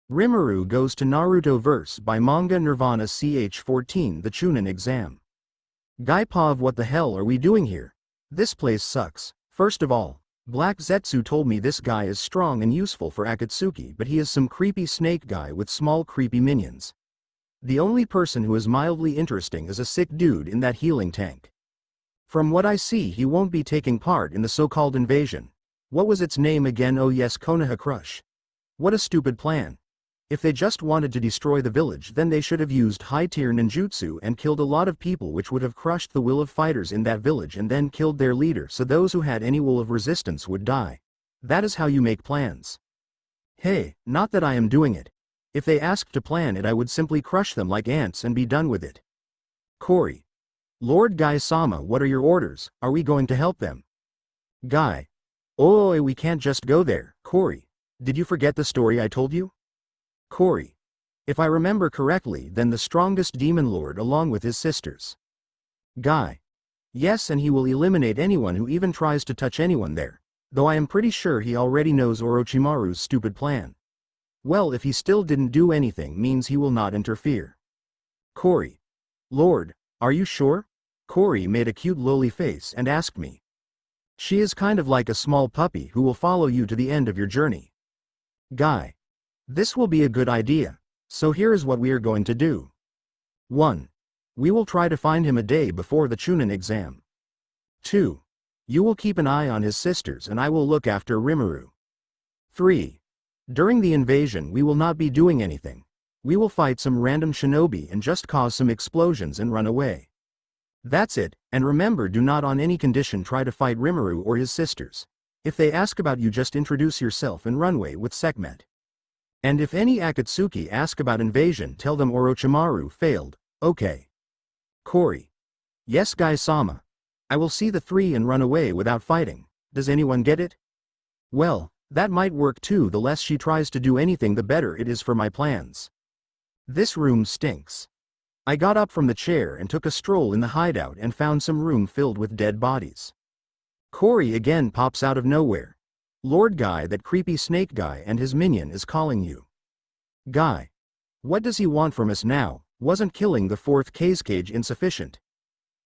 Rimuru goes to Naruto Verse by manga-nirvana ch 14 The Chunin exam. Guy Pav, what the hell are we doing here? This place sucks. First of all, Black Zetsu told me this guy is strong and useful for Akatsuki, but he is some creepy snake guy with small creepy minions. The only person who is mildly interesting is a sick dude in that healing tank. From what I see, he won't be taking part in the so-called invasion. What was its name again? Oh yes, Konoha Crush. What a stupid plan. If they just wanted to destroy the village, then they should have used high-tier ninjutsu and killed a lot of people, which would have crushed the will of fighters in that village, and then killed their leader so those who had any will of resistance would die. That is how you make plans. Hey, not that I am doing it. If they asked to plan it, I would simply crush them like ants and be done with it. Cory. Lord Guy-sama, what are your orders? Are we going to help them? Guy. Oh, we can't just go there. Cory. Did you forget the story I told you? Cory. If I remember correctly, then the strongest demon lord along with his sisters. Guy. Yes, and he will eliminate anyone who even tries to touch anyone there, though I am pretty sure he already knows Orochimaru's stupid plan. Well, if he still didn't do anything, means he will not interfere. Cory. Lord, are you sure? Cory made a cute lowly face and asked me. She is kind of like a small puppy who will follow you to the end of your journey. Guy. This will be a good idea, so here is what we are going to do. 1. We will try to find him a day before the Chunin exam. 2. You will keep an eye on his sisters and I will look after Rimuru. 3. During the invasion we will not be doing anything. We will fight some random shinobi and just cause some explosions and run away. That's it, and remember, do not on any condition try to fight Rimuru or his sisters. If they ask about you, just introduce yourself and run away with Sekhmet. And if any Akatsuki ask about invasion, tell them Orochimaru failed, okay? Cory. Yes, Guy-sama. I will see the 3 and run away without fighting. Does anyone get it? Well, that might work too. The less she tries to do anything, the better it is for my plans. This room stinks. I got up from the chair and took a stroll in the hideout and found some room filled with dead bodies. Cory again pops out of nowhere. Lord Guy, that creepy snake guy and his minion is calling you. Guy. What does he want from us now? Wasn't killing the 4th cage insufficient?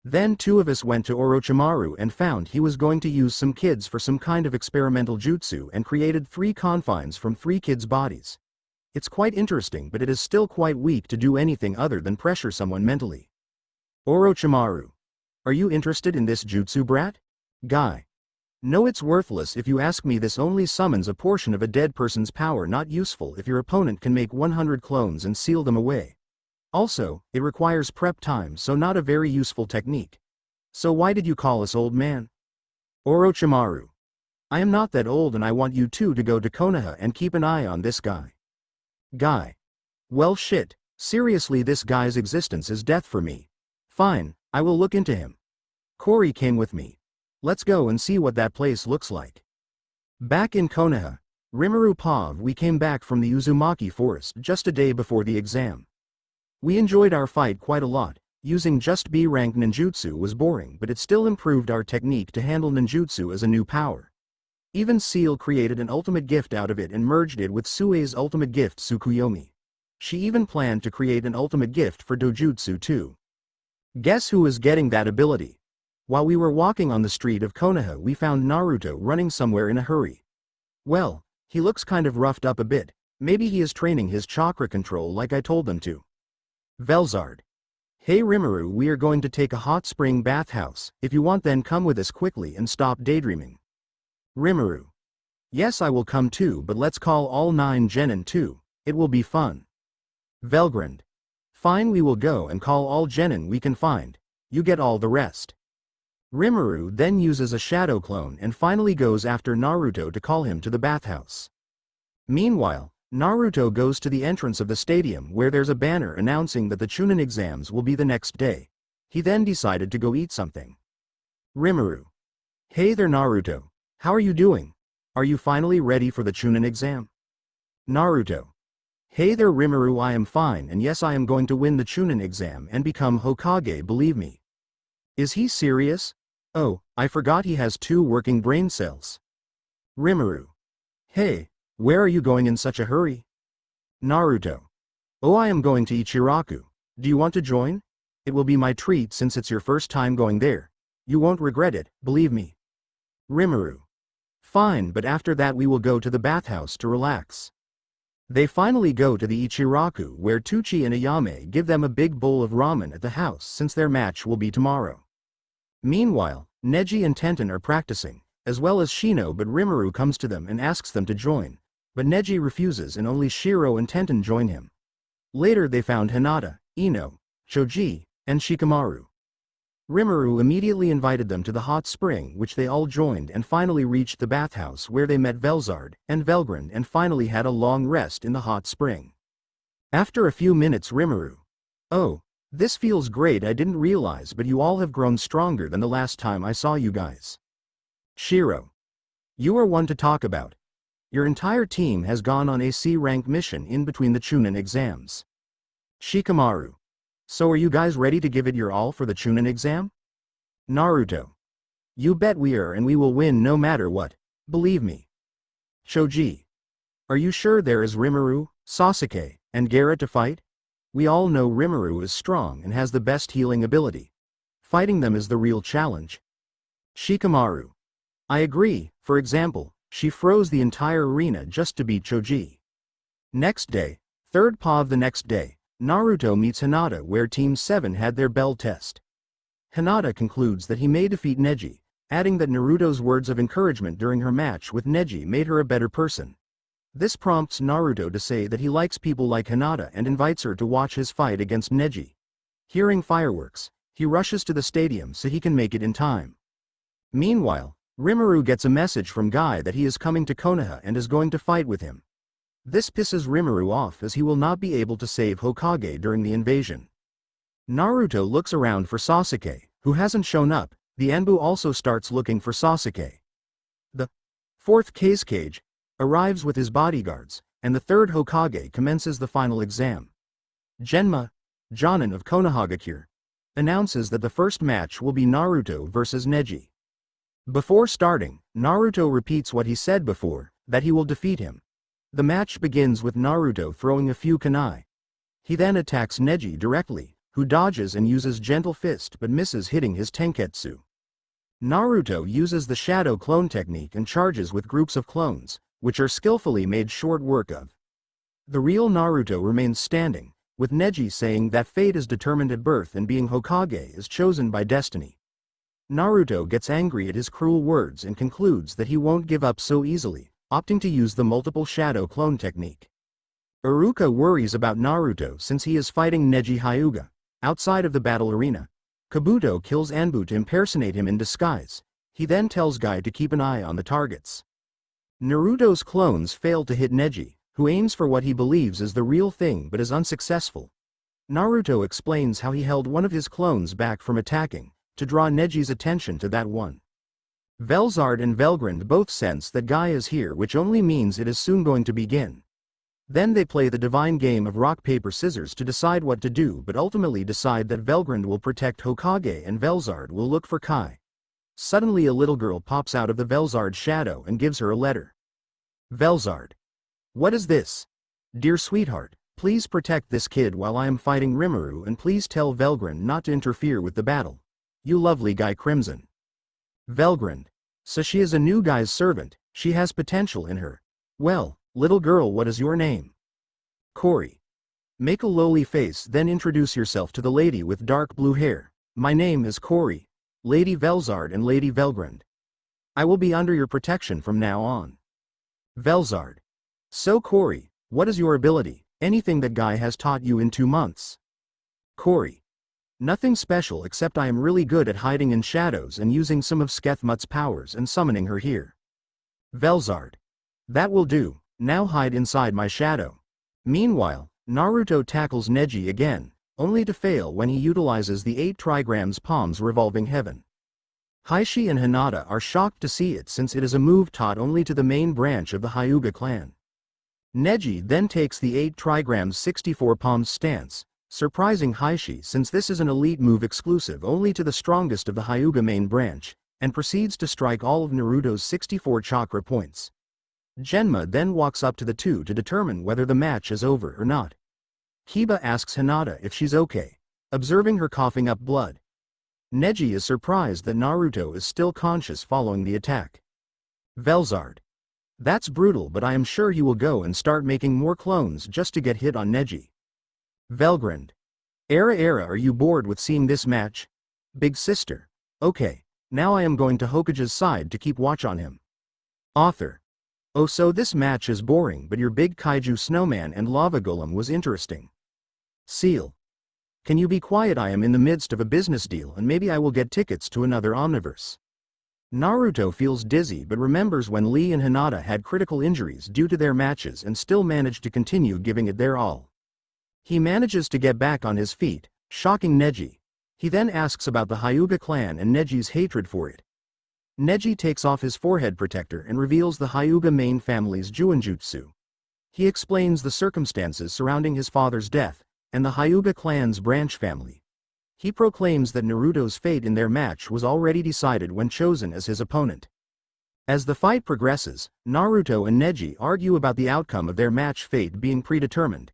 Then 2 of us went to Orochimaru and found he was going to use some kids for some kind of experimental jutsu and created 3 confines from 3 kids' bodies. It's quite interesting, but it is still quite weak to do anything other than pressure someone mentally. Orochimaru. Are you interested in this jutsu, brat? Guy. No, it's worthless. If you ask me, this only summons a portion of a dead person's power, not useful if your opponent can make 100 clones and seal them away. Also, it requires prep time, so not a very useful technique. So why did you call us, old man? Orochimaru. I am not that old and I want you 2 to go to Konoha and keep an eye on this guy. Guy. Well shit, seriously, this guy's existence is death for me. Fine, I will look into him. Cory came with me. Let's go and see what that place looks like. Back in Konoha, Rimuru Pav, we came back from the Uzumaki forest just a day before the exam. We enjoyed our fight quite a lot. Using just B-rank ninjutsu was boring, but it still improved our technique to handle ninjutsu as a new power. Even Seal created an ultimate gift out of it and merged it with Sue's ultimate gift Tsukuyomi. She even planned to create an ultimate gift for dojutsu too. Guess who is getting that ability? While we were walking on the street of Konoha, we found Naruto running somewhere in a hurry. Well, he looks kind of roughed up a bit. Maybe he is training his chakra control like I told them to. Velzard. Hey Rimuru, we are going to take a hot spring bathhouse. If you want, then come with us quickly and stop daydreaming. Rimuru. Yes, I will come too, but let's call all 9 genin too. It will be fun. Velgrand. Fine, we will go and call all genin we can find. You get all the rest. Rimuru then uses a shadow clone and finally goes after Naruto to call him to the bathhouse. Meanwhile, Naruto goes to the entrance of the stadium where there's a banner announcing that the Chunin exams will be the next day. He then decided to go eat something. Rimuru. Hey there Naruto. How are you doing? Are you finally ready for the Chunin exam? Naruto. Hey there Rimuru, I am fine, and yes, I am going to win the Chunin exam and become Hokage, believe me. Is he serious? Oh, I forgot he has 2 working brain cells. Rimuru. Hey, where are you going in such a hurry? Naruto. Oh, I am going to Ichiraku. Do you want to join? It will be my treat since it's your first time going there. You won't regret it, believe me. Rimuru. Fine, but after that we will go to the bathhouse to relax. They finally go to the Ichiraku where Tuchi and Ayame give them a big bowl of ramen at the house since their match will be tomorrow. Meanwhile, Neji and Tenten are practicing, as well as Shino, but Rimuru comes to them and asks them to join, but Neji refuses and only Shiro and Tenten join him. Later they found Hinata, Ino, Choji, and Shikamaru. Rimuru immediately invited them to the hot spring which they all joined and finally reached the bathhouse where they met Velzard and Velgrand and finally had a long rest in the hot spring. After a few minutes Rimuru. Oh, this feels great, I didn't realize but you all have grown stronger than the last time I saw you guys. Shiro. You are one to talk about. Your entire team has gone on a C-rank mission in between the Chunin exams. Shikamaru. So are you guys ready to give it your all for the Chunin exam? Naruto. You bet we are and we will win no matter what, believe me. Choji. Are you sure there is Rimuru, Sasuke, and Gaara to fight? We all know Rimuru is strong and has the best healing ability. Fighting them is the real challenge. Shikamaru. I agree, for example, she froze the entire arena just to beat Choji. Next day, third pa of the next day, Naruto meets Hinata where Team 7 had their bell test. Hinata concludes that he may defeat Neji, adding that Naruto's words of encouragement during her match with Neji made her a better person. This prompts Naruto to say that he likes people like Hinata and invites her to watch his fight against Neji. Hearing fireworks, he rushes to the stadium so he can make it in time. Meanwhile, Rimuru gets a message from Guy that he is coming to Konoha and is going to fight with him. This pisses Rimuru off as he will not be able to save Hokage during the invasion. Naruto looks around for Sasuke, who hasn't shown up. The Anbu also starts looking for Sasuke. The fourth Kage arrives with his bodyguards, and the third Hokage commences the final exam. Genma, Jonin of Konohagakure, announces that the first match will be Naruto versus Neji. Before starting, Naruto repeats what he said before, that he will defeat him. The match begins with Naruto throwing a few kunai. He then attacks Neji directly, who dodges and uses gentle fist but misses hitting his tenketsu. Naruto uses the shadow clone technique and charges with groups of clones, which are skillfully made short work of. The real Naruto remains standing, with Neji saying that fate is determined at birth and being Hokage is chosen by destiny. Naruto gets angry at his cruel words and concludes that he won't give up so easily, opting to use the multiple shadow clone technique. Iruka worries about Naruto since he is fighting Neji Hyuga. Outside of the battle arena, Kabuto kills Anbu to impersonate him in disguise. He then tells Guy to keep an eye on the targets. Naruto's clones fail to hit Neji, who aims for what he believes is the real thing but is unsuccessful. Naruto explains how he held one of his clones back from attacking, to draw Neji's attention to that one. Velzard and Velgrand both sense that Guy is here, which only means it is soon going to begin. Then they play the divine game of rock paper scissors to decide what to do but ultimately decide that Velgrand will protect Hokage and Velzard will look for Kai. Suddenly a little girl pops out of the Velzard shadow and gives her a letter. Velzard. What is this? Dear sweetheart, please protect this kid while I am fighting Rimuru and please tell Velgrand not to interfere with the battle. You lovely Guy Crimson. Velgrand. So she is a new guy's servant, she has potential in her. Well, little girl, what is your name? Cory. Make a lowly face then introduce yourself to the lady with dark blue hair. My name is Cory, Lady Velzard and Lady Velgrand. I will be under your protection from now on. Velzard. So Cory, what is your ability, anything that Guy has taught you in 2 months? Cory. Nothing special except I am really good at hiding in shadows and using some of Skethmut's powers and summoning her here. Velzard. That will do, now hide inside my shadow. Meanwhile, Naruto tackles Neji again, only to fail when he utilizes the 8 trigrams palms revolving heaven. Heishi and Hinata are shocked to see it since it is a move taught only to the main branch of the Hyuga clan. Neji then takes the 8 trigrams 64 palms stance, surprising Heishi since this is an elite move exclusive only to the strongest of the Hyuga main branch, and proceeds to strike all of Naruto's 64 chakra points. Genma then walks up to the two to determine whether the match is over or not. Kiba asks Hinata if she's okay, observing her coughing up blood. Neji is surprised that Naruto is still conscious following the attack. Velzard. That's brutal, but I am sure he will go and start making more clones just to get hit on Neji. Velgrand. Era, are you bored with seeing this match? Big sister. Okay, now I am going to Hokage's side to keep watch on him. Author. Oh, so this match is boring, but your big kaiju snowman and lava golem was interesting. Seal. Can you be quiet? I am in the midst of a business deal and maybe I will get tickets to another omniverse. Naruto feels dizzy but remembers when Lee and Hinata had critical injuries due to their matches and still managed to continue giving it their all. He manages to get back on his feet, shocking Neji. He then asks about the Hyuga clan and Neji's hatred for it. Neji takes off his forehead protector and reveals the Hyuga main family's Juinjutsu. He explains the circumstances surrounding his father's death, and the Hyuga clan's branch family. He proclaims that Naruto's fate in their match was already decided when chosen as his opponent. As the fight progresses, Naruto and Neji argue about the outcome of their match fate being predetermined.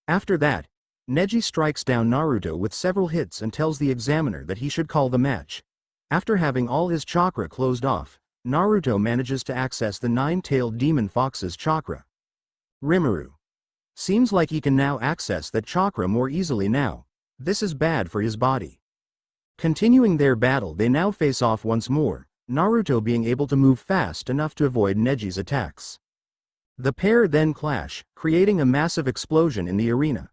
After that, Neji strikes down Naruto with several hits and tells the examiner that he should call the match. After having all his chakra closed off, Naruto manages to access the nine-tailed demon fox's chakra. Rimuru. Seems like he can now access that chakra more easily now. This is bad for his body. Continuing their battle, they now face off once more, Naruto being able to move fast enough to avoid Neji's attacks. The pair then clash, creating a massive explosion in the arena.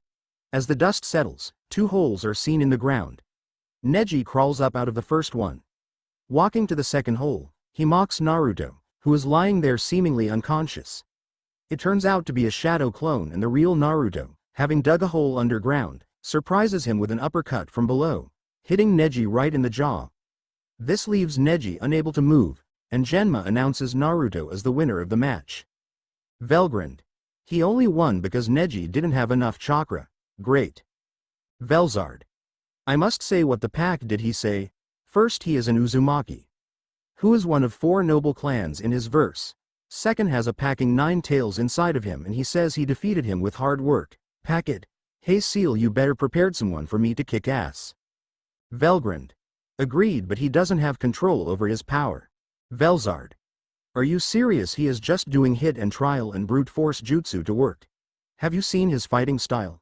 As the dust settles, two holes are seen in the ground. Neji crawls up out of the first one. Walking to the second hole, he mocks Naruto, who is lying there seemingly unconscious. It turns out to be a shadow clone, and the real Naruto, having dug a hole underground, surprises him with an uppercut from below, hitting Neji right in the jaw. This leaves Neji unable to move, and Genma announces Naruto as the winner of the match. Velgrand. He only won because Neji didn't have enough chakra. Great. Velzard. I must say, what the pack did he say? First, he is an Uzumaki, who is one of 4 noble clans in his verse. Second, has a packing 9 tails inside of him, and he says he defeated him with hard work. Pack it. Hey Seal, you better prepared someone for me to kick ass. Velgrand. Agreed, but he doesn't have control over his power. Velzard. Are you serious? He is just doing hit and trial and brute force jutsu to work. Have you seen his fighting style?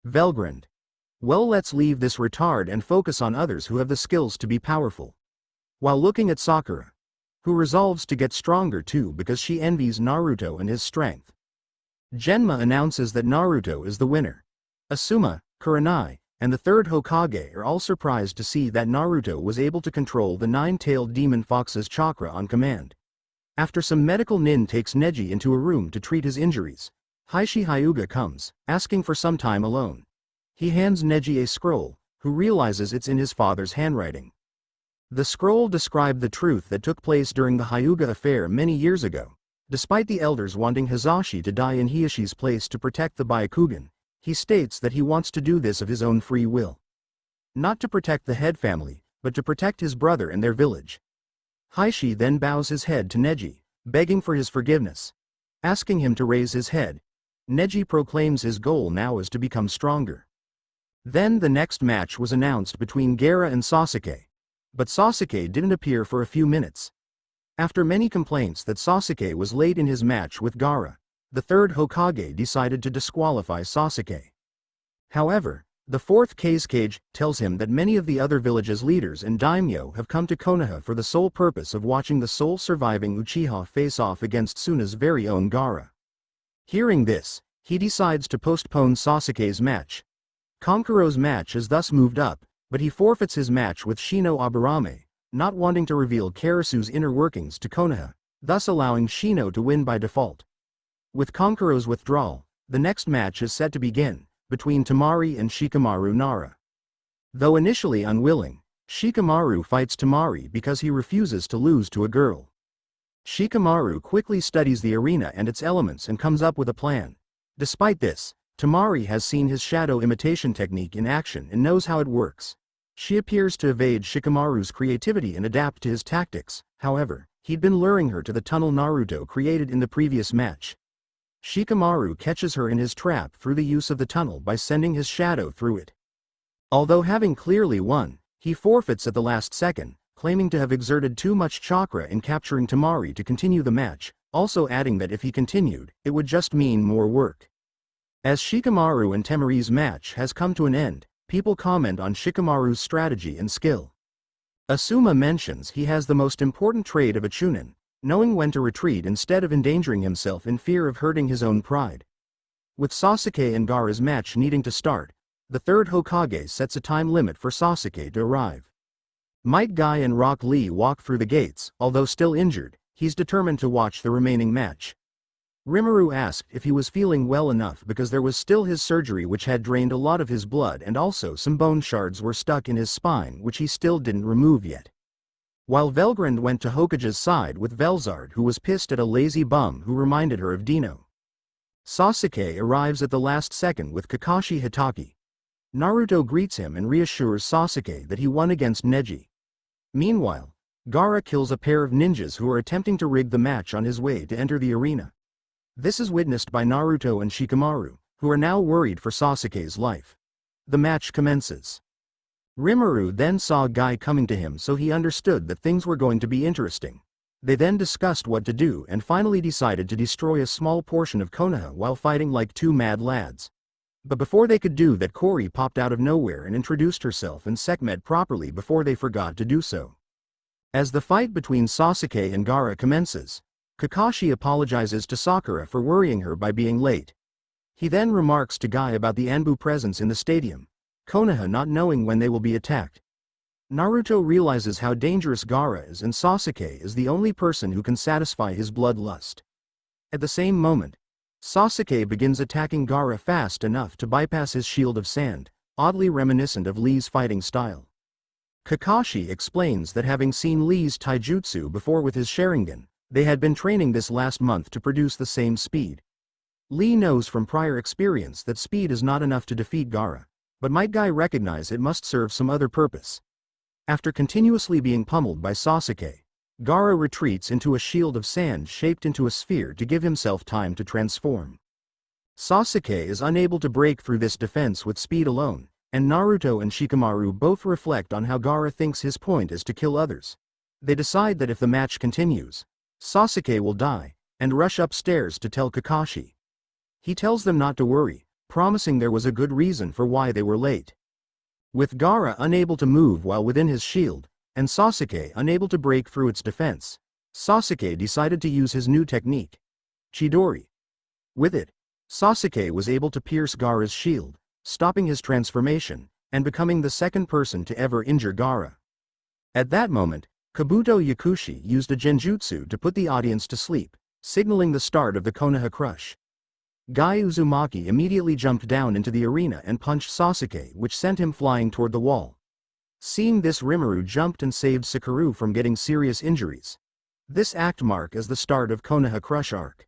Velgrand. Well, let's leave this retard and focus on others who have the skills to be powerful. While looking at Sakura, who resolves to get stronger too because she envies Naruto and his strength. Genma announces that Naruto is the winner. Asuma, Kurenai, and the third Hokage are all surprised to see that Naruto was able to control the 9-tailed demon fox's chakra on command. After some medical, Nin takes Neji into a room to treat his injuries. Heishi Hyuga comes, asking for some time alone. He hands Neji a scroll, who realizes it's in his father's handwriting. The scroll described the truth that took place during the Hyuga affair many years ago. Despite the elders wanting Hizashi to die in Hiashi's place to protect the Byakugan, he states that he wants to do this of his own free will. Not to protect the head family, but to protect his brother and their village. Heishi then bows his head to Neji, begging for his forgiveness. Asking him to raise his head, Neji proclaims his goal now is to become stronger. Then the next match was announced between Gaara and Sasuke. But Sasuke didn't appear for a few minutes. After many complaints that Sasuke was late in his match with Gaara, the third Hokage decided to disqualify Sasuke. However, the fourth Kazekage tells him that many of the other villages' leaders and daimyo have come to Konoha for the sole purpose of watching the sole surviving Uchiha face off against Tsuna's very own Gaara. Hearing this, he decides to postpone Sasuke's match. Kankuro's match is thus moved up, but he forfeits his match with Shino Aburame, not wanting to reveal Karasu's inner workings to Konoha, thus allowing Shino to win by default. With Kankuro's withdrawal, the next match is set to begin, between Temari and Shikamaru Nara. Though initially unwilling, Shikamaru fights Temari because he refuses to lose to a girl. Shikamaru quickly studies the arena and its elements and comes up with a plan. Despite this, Temari has seen his shadow imitation technique in action and knows how it works. She appears to evade Shikamaru's creativity and adapt to his tactics. However, He'd been luring her to the tunnel Naruto created in the previous match. Shikamaru catches her in his trap through the use of the tunnel by sending his shadow through it. Although having clearly won, he forfeits at the last second, claiming to have exerted too much chakra in capturing Temari to continue the match, also adding that if he continued, it would just mean more work. As Shikamaru and Temari's match has come to an end, people comment on Shikamaru's strategy and skill. Asuma mentions he has the most important trait of a Chunin, knowing when to retreat instead of endangering himself in fear of hurting his own pride. With Sasuke and Gaara's match needing to start, the third Hokage sets a time limit for Sasuke to arrive. Might Guy and Rock Lee walk through the gates, although still injured, he's determined to watch the remaining match. Rimuru asked if he was feeling well enough because there was still his surgery which had drained a lot of his blood and also some bone shards were stuck in his spine which he still didn't remove yet. While Velgrand went to Hokage's side with Velzard who was pissed at a lazy bum who reminded her of Dino. Sasuke arrives at the last second with Kakashi Hatake. Naruto greets him and reassures Sasuke that he won against Neji. Meanwhile, Gaara kills a pair of ninjas who are attempting to rig the match on his way to enter the arena. This is witnessed by Naruto and Shikamaru, who are now worried for Sasuke's life. The match commences. Rimuru then saw Guy coming to him so he understood that things were going to be interesting. They then discussed what to do and finally decided to destroy a small portion of Konoha while fighting like two mad lads. But before they could do that, Kori popped out of nowhere and introduced herself and Sekhmet properly before they forgot to do so. As the fight between Sasuke and Gaara commences, Kakashi apologizes to Sakura for worrying her by being late. He then remarks to Guy about the Anbu presence in the stadium, Konoha not knowing when they will be attacked. Naruto realizes how dangerous Gaara is and Sasuke is the only person who can satisfy his bloodlust. At the same moment, Sasuke begins attacking Gaara fast enough to bypass his shield of sand, oddly reminiscent of Lee's fighting style. Kakashi explains that having seen Lee's taijutsu before with his Sharingan, they had been training this last month to produce the same speed. Lee knows from prior experience that speed is not enough to defeat Gaara, but Might Guy recognize it must serve some other purpose. After continuously being pummeled by Sasuke, Gaara retreats into a shield of sand shaped into a sphere to give himself time to transform. Sasuke is unable to break through this defense with speed alone, and Naruto and Shikamaru both reflect on how Gaara thinks his point is to kill others. They decide that if the match continues, Sasuke will die, and rush upstairs to tell Kakashi. He tells them not to worry, promising there was a good reason for why they were late. With Gaara unable to move while within his shield, and Sasuke unable to break through its defense, Sasuke decided to use his new technique, Chidori. With it, Sasuke was able to pierce Gaara's shield, stopping his transformation, and becoming the second person to ever injure Gaara. At that moment, Kabuto Yakushi used a genjutsu to put the audience to sleep, signaling the start of the Konoha Crush. Guy Uzumaki immediately jumped down into the arena and punched Sasuke, which sent him flying toward the wall. Seeing this, Rimuru jumped and saved Sakura from getting serious injuries. This act marked as the start of Konoha Crush arc.